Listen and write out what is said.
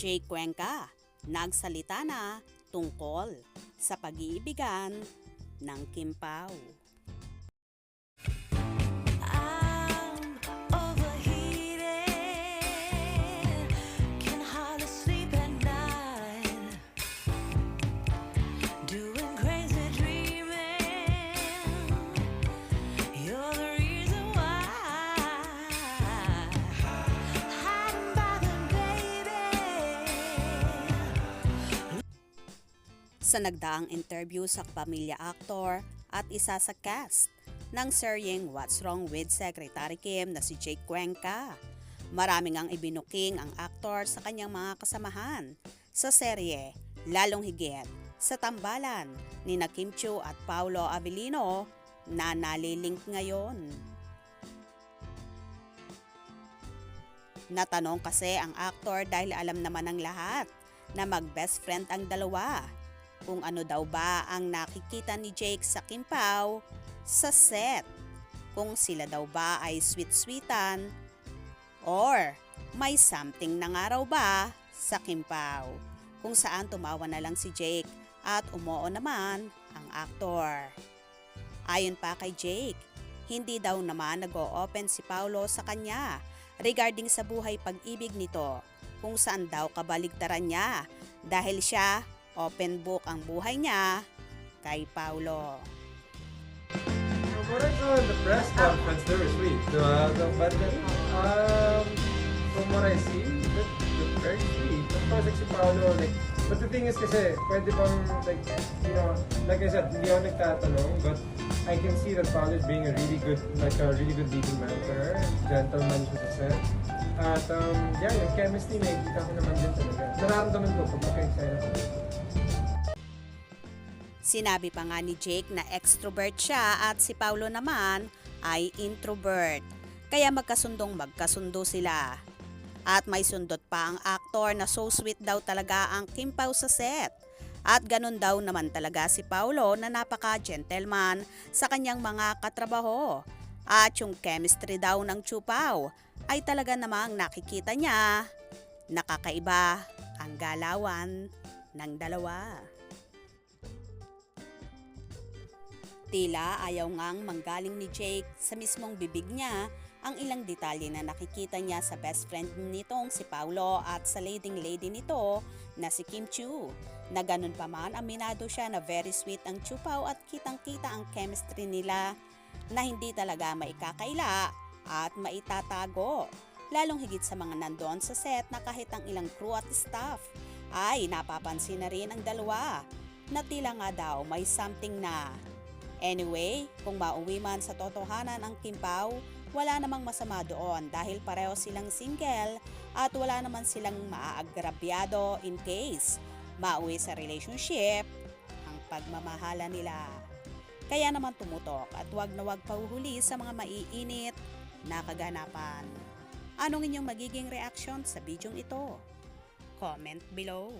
Jake Cuenca nagsalita na tungkol sa pag-iibigan ng Kim Pao. Sa nagdaang interview sa kapamilya aktor at isa sa cast ng seryeng What's Wrong with Secretary Kim na si Jake Cuenca, maraming ang ibinuking ang aktor sa kanyang mga kasamahan sa serye, lalong higit sa tambalan ni Kim Chiu at Paolo Avellino na nalilink ngayon. Natanong kasi ang aktor dahil alam naman ng lahat na mag-best friend ang dalawa. Kung ano daw ba ang nakikita ni Jake sa Kim Pao sa set. Kung sila daw ba ay sweet-sweetan or may something na nga raw ba sa Kim Pao. Kung saan tumawa na lang si Jake at umuo naman ang aktor. Ayon pa kay Jake, hindi daw naman nag-o-open si Paolo sa kanya regarding sa buhay pag-ibig nito, kung saan daw kabaligtaran niya dahil siya open book ang buhay niya kay Paolo. What I saw in the press conference, they were sweet. But from what I see, they're very sweet. Of course, like si Paolo, like, but the thing is kasi, pwede bang, like, you know, like I said, hindi ako nagtatanong, but I can see that Paolo is being a really good leading man for her. Gentleman siya sa set. At, yeah, yung chemistry, nakikita ko naman din talaga. Nararamdaman ko pag pagka-excited ako. Sinabi pa nga ni Jake na extrovert siya at si Paolo naman ay introvert. Kaya magkasundo sila. At may sundot pa ang aktor na so sweet daw talaga ang Kim Pao sa set. At ganun daw naman talaga si Paolo na napaka-gentleman sa kanyang mga katrabaho. At yung chemistry daw ng Chu Pao ay talaga namang nakikita niya. Nakakaiba ang galawan ng dalawa. Tila ayaw ngang manggaling ni Jake sa mismong bibig niya ang ilang detalye na nakikita niya sa best friend nitong si Paolo at sa leading lady nito na si Kim Chiu. Na ganun pa man, aminado siya na very sweet ang Chu Pao at kitang-kita ang chemistry nila na hindi talaga maikakaila at maitatago. Lalong higit sa mga nandoon sa set na kahit ang ilang crew at staff ay napapansin na rin ang dalawa na tila nga daw may something na. Anyway, kung mauwi man sa totohanan ang Kim Pao, wala namang masama doon dahil pareho silang single at wala naman silang maaagrabyado in case mauwi sa relationship ang pagmamahala nila. Kaya naman tumutok at wag na wag pahuhuli sa mga maiinit na kaganapan. Anong inyong magiging reaction sa bidyong ito? Comment below.